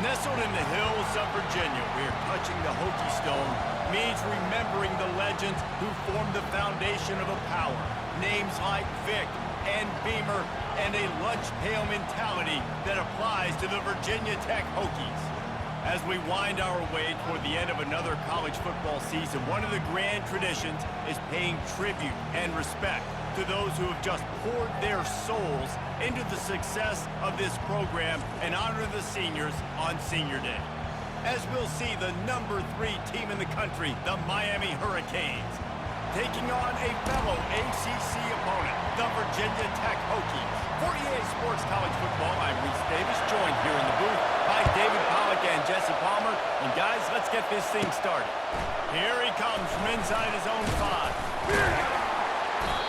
Nestled in the hills of Virginia, we're touching the Hokie Stone, means remembering the legends who formed the foundation of a power. Names like Vic and Beamer, and a lunch pail mentality that applies to the Virginia Tech Hokies. As we wind our way toward the end of another college football season, one of the grand traditions is paying tribute and respect to those who have just poured their souls into the success of this program and honor the seniors on Senior Day. As we'll see the #3 team in the country, the Miami Hurricanes, taking on a fellow ACC opponent, the Virginia Tech Hokies. For EA Sports College Football, I'm Reese Davis, joined here in the booth by David Pollack and Jesse Palmer. And guys, let's get this thing started. Here he comes from inside his own 5.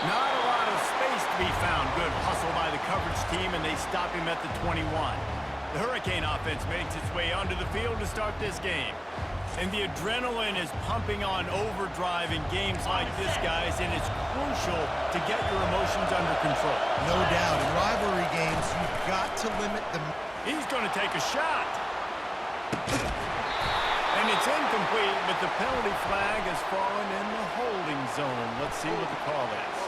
Not a lot of space to be found. Good hustle by the coverage team, and they stop him at the 21. The Hurricane offense makes its way onto the field to start this game. And the adrenaline is pumping on overdrive in games like this, guys, and it's crucial to get your emotions under control. No doubt. In rivalry games, you've got to limit them. He's going to take a shot. And it's incomplete, but the penalty flag has fallen in the holding zone. Let's see what the call is.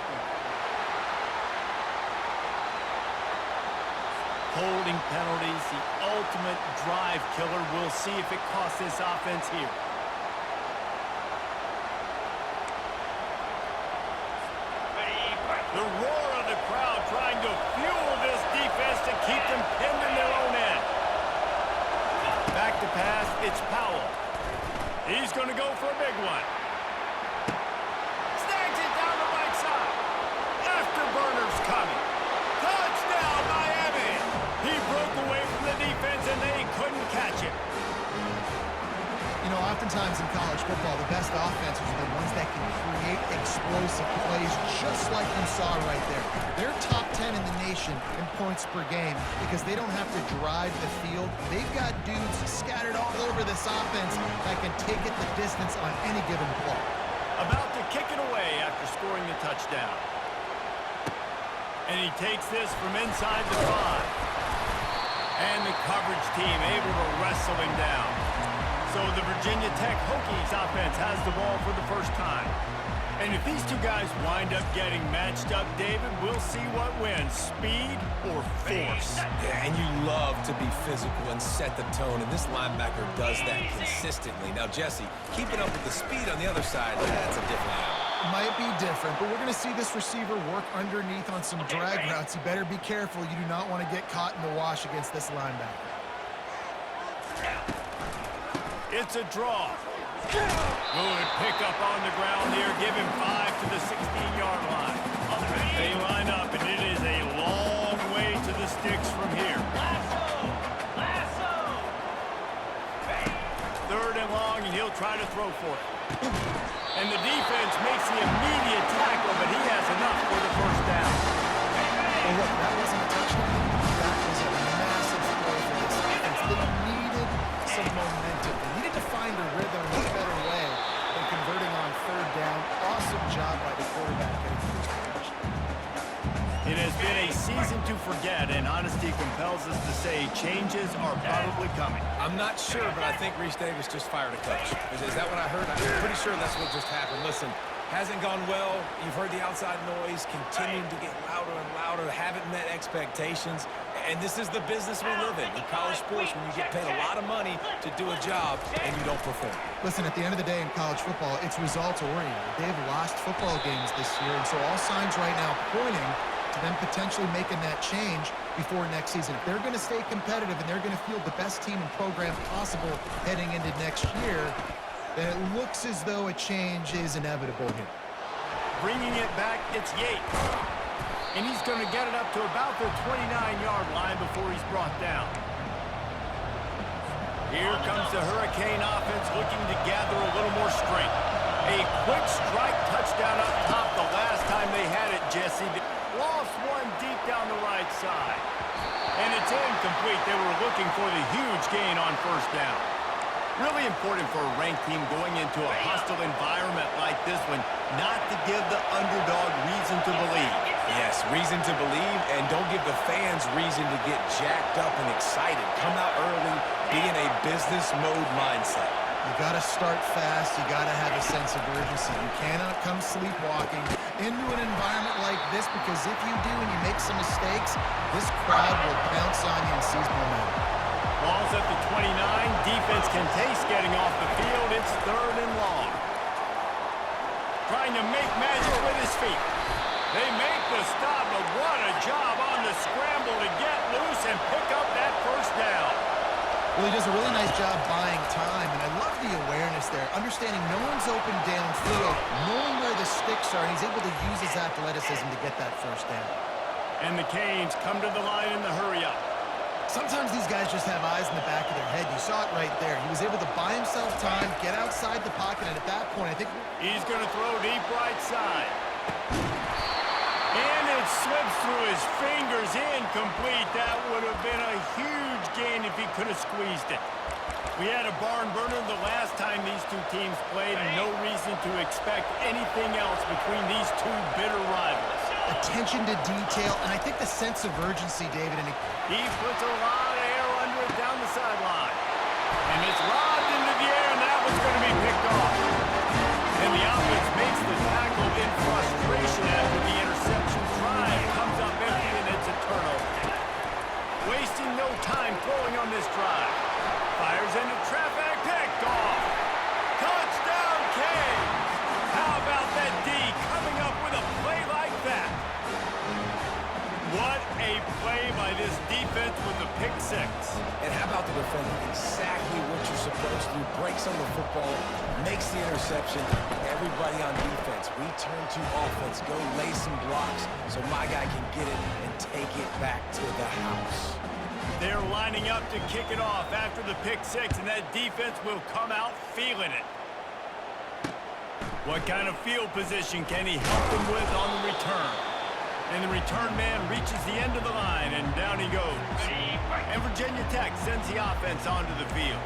Holding penalties, the ultimate drive killer. We'll see if it costs this offense here. The roar of the crowd trying to fuel this defense to keep them pinned in their own end. Back to pass, it's Powell. He's going to go for a big one. Snags it down the right side. Afterburner's coming. Touchdown, Miami! He broke away from the defense, and they couldn't catch him. You know, oftentimes in college football, the best offenses are the ones that can create explosive plays, just like you saw right there. They're top 10 in the nation in points per game because they don't have to drive the field. They've got dudes scattered all over this offense that can take it the distance on any given play. About to kick it away after scoring the touchdown. And he takes this from inside the 5. And the coverage team able to wrestle him down. So the Virginia Tech Hokies offense has the ball for the first time. And if these two guys wind up getting matched up, David, we'll see what wins, speed or force. Yeah, and you love to be physical and set the tone, and this linebacker does that consistently. Now, Jesse, keeping up with the speed on the other side, that's a different animal. Might be different, but we're going to see this receiver work underneath on some drag routes. You better be careful. You do not want to get caught in the wash against this linebacker. It's a draw. Good pickup on the ground here. Give him 5 to the 16-yard line. They line up, and it is a long way to the sticks from here. Third and long, and he'll try to throw for it. And the defense makes the immediate tackle, but he has enough for the first down. Oh, look, that wasn't a touchdown. That was a massive play for this defense. They needed some momentum. They needed to find a rhythm in a better way than converting on third down. Awesome job by the quarterback getting to this position. It has been a season to forget, and honesty compels us to say changes are probably coming. I'm not sure, but I think Reese Davis just fired a coach. Is that what I heard? I'm pretty sure that's what just happened. Listen, hasn't gone well. You've heard the outside noise continuing to get louder and louder. Haven't met expectations. And this is the business we live in college sports, when you get paid a lot of money to do a job and you don't perform. Listen, at the end of the day in college football, it's results-oriented. They've lost football games this year, and so all signs right now pointing to them potentially making that change before next season. If they're going to stay competitive and they're going to field the best team and program possible heading into next year, then it looks as though a change is inevitable here. Bringing it back, it's Yates. And he's going to get it up to about the 29-yard line before he's brought down. Here comes the Hurricane offense looking to gather a little more strength. A quick strike touchdown up top the last time they had it, Jesse. Lost one deep down the right side. And it's incomplete. They were looking for the huge gain on first down. Really important for a ranked team going into a hostile environment like this one, not to give the underdog reason to believe. Yes, reason to believe, and don't give the fans reason to get jacked up and excited. Come out early, be in a business mode mindset. You got to start fast. You got to have a sense of urgency. You cannot come sleepwalking into an environment like this, because if you do and you make some mistakes, this crowd will pounce on you and seize momentum. Ball's at the 29. Defense can taste getting off the field. It's 3rd and long. Trying to make magic with his feet. They make the stop, but what a job on the scramble to get loose and pick up that first down. Well, he does a really nice job buying time, and I love the awareness there, understanding no one's open downfield, knowing where the sticks are, and he's able to use his athleticism to get that first down. And the Canes come to the line in the hurry-up. Sometimes these guys just have eyes in the back of their head. You saw it right there. He was able to buy himself time, get outside the pocket, and at that point, I think he's going to throw deep right side. And it slips through his fingers, incomplete. That would have been a huge gain if he could have squeezed it. We had a barn burner the last time these two teams played, and no reason to expect anything else between these two bitter rivals. Attention to detail, and I think the sense of urgency, David. And he puts a lot of air under it down the sideline. And it's lobbed into the air, and that one's going to be picked off. And the offense makes the tackle in frustration after the interception. Try comes up empty, and it's a turnover. Wasting no time throwing on this drive. Fires into traffic, picked off. Touchdown, Canes! How about that D coming up with a play like that? What a play by this defense with the pick six. And how about the defender? Exactly what you're supposed to do. Breaks on the football, makes the interception. Everybody on defense, return to offense. Go lay some blocks so my guy can get it and take it back to the house. They're lining up to kick it off after the pick six, and that defense will come out feeling it. What kind of field position can he help them with on the return? And the return man reaches the end of the line, and down he goes. And Virginia Tech sends the offense onto the field.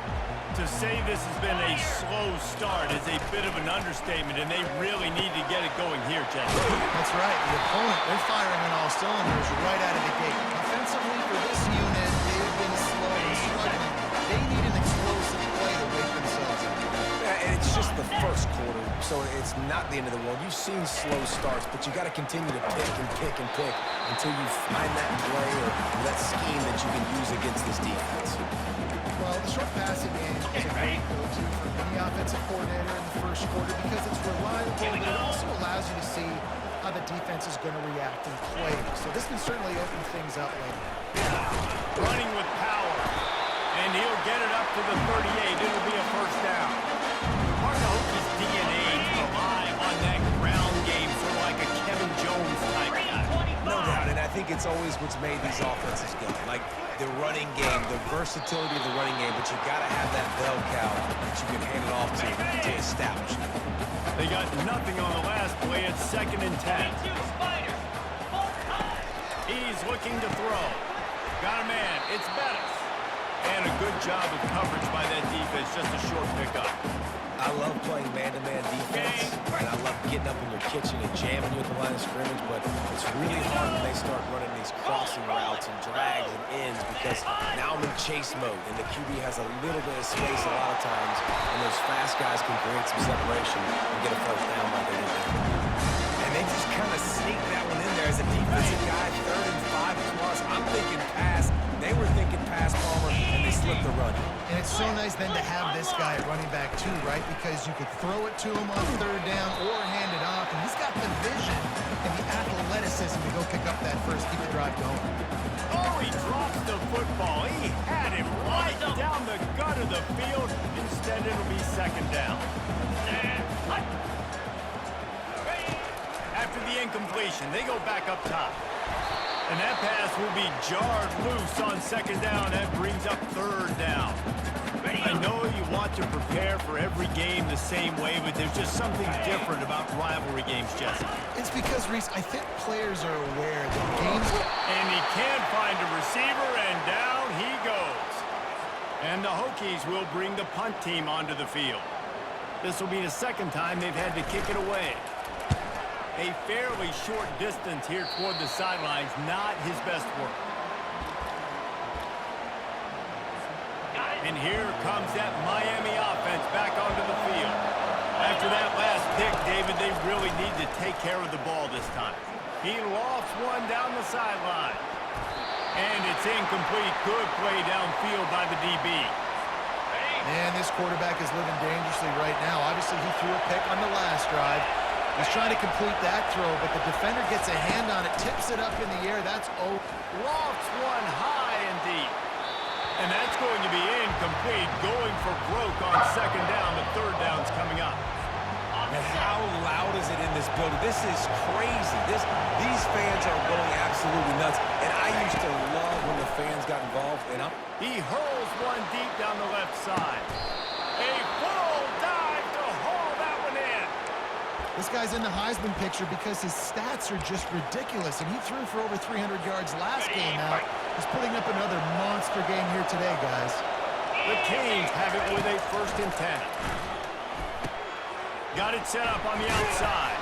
To say this has been a slow start is a bit of an understatement, and they really need to get it going here, Jeff. That's right. The opponent, they're firing on all cylinders right out of the gate. Offensively, for this unit, they've been slow and struggling. They need an explosive play to wake themselves up. Yeah, and it's just the first quarter, so it's not the end of the world. You've seen slow starts, but you got to continue to pick and pick and pick until you find that play or that scheme that you can use against this defense. Well, the short passing game is a great go-to for any offensive coordinator in the first quarter because it's reliable, but it also allows you to see how the defense is going to react and play. So this can certainly open things up later. Running with power, and he'll get it up to the 38. It'll be a first down. Part of Hokies' DNA to rely on that ground game, sort of like a Kevin Jones type guy. No doubt, and I think it's always what's made these offenses go. Like the running game, the versatility of the running game, but you got to have that bell cow that you can hand it off to establish it. They got nothing on the last play. It's 2nd and 10. He's looking to throw. Got a man. It's Bettis. And a good job of coverage by that defense. Just a short pickup. I love playing man-to-man defense, and I love getting up in your kitchen and jamming you at the line of scrimmage, but it's really hard when they start running these crossing routes and drags and ends because now I'm in chase mode, and the QB has a little bit of space a lot of times, and those fast guys can create some separation and get a first down like they did there. And they just kind of sneak that one in there as a defensive guy, 3rd and 5 plus. I'm thinking pass. They were thinking pass, Palmer, and they slipped the run. And it's so nice then to have this guy at running back too, right? Because you could throw it to him on 3rd down or hand it off, and he's got the vision and the athleticism to go pick up that first, keep the drive going. Oh, he drops the football. He had him right down the gut of the field. Instead, it'll be 2nd down. After the incompletion, they go back up top. And that pass will be jarred loose on 2nd down. That brings up 3rd down. I know you want to prepare for every game the same way, but there's just something different about rivalry games, Jesse. It's because, Reese, I think players are aware that games... And he can't find a receiver, and down he goes. And the Hokies will bring the punt team onto the field. This will be the 2nd time they've had to kick it away. A fairly short distance here toward the sidelines, not his best work. And here comes that Miami offense back onto the field. After that last pick, David, they really need to take care of the ball this time. He lofts one down the sideline. And it's incomplete. Good play downfield by the DB. Man, this quarterback is living dangerously right now. Obviously, he threw a pick on the last drive. He's trying to complete that throw, but the defender gets a hand on it, tips it up in the air. That's Lofts one high and deep. And that's going to be incomplete, going for broke on second down. The third down's coming up. And how loud is it in this building? This is crazy. These fans are going absolutely nuts. And I used to love when the fans got involved. And he hurls one deep down the left side. A full dive to haul that one in. This guy's in the Heisman picture because his stats are just ridiculous. And he threw for over 300 yards last game out. He's putting up another monster game here today, guys. The Canes have it with a 1st and 10. Got it set up on the outside.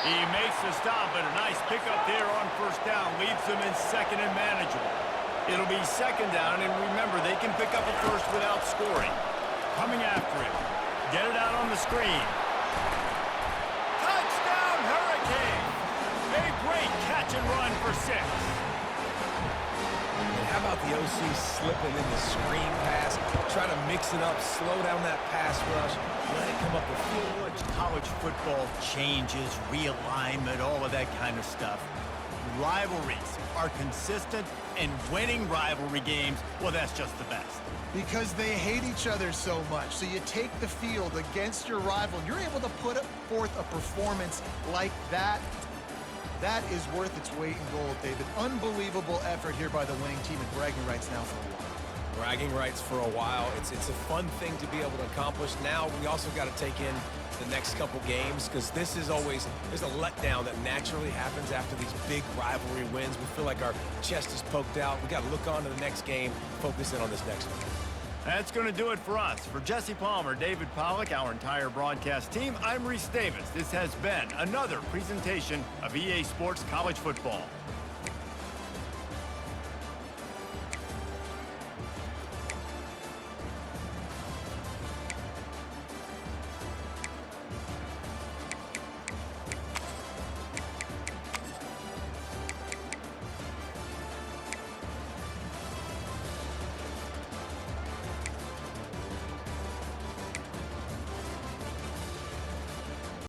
He makes the stop, but a nice pickup there on 1st down. Leaves them in 2nd and manageable. It'll be 2nd down, and remember, they can pick up a 1st without scoring. Coming after it. Get it out on the screen. Touchdown, Hurricane! A great catch and run for 6. And how about the OC slipping in the screen pass, try to mix it up, slow down that pass rush, let it come up the field. College football changes, realignment, all of that kind of stuff. Rivalries are consistent, and winning rivalry games, well, that's just the best. Because they hate each other so much. So you take the field against your rival, and you're able to put forth a performance like that. That is worth its weight in gold, David. Unbelievable effort here by the winning team, and bragging rights now for a while. Bragging rights for a while. It's a fun thing to be able to accomplish. Now we also got to take in the next couple games, because this is always, there's a letdown that naturally happens after these big rivalry wins. We feel like our chest is poked out. We got to look on to the next game, focus in on this next one. That's going to do it for us. For Jesse Palmer, David Pollack, our entire broadcast team, I'm Reese Davis. This has been another presentation of EA Sports College Football.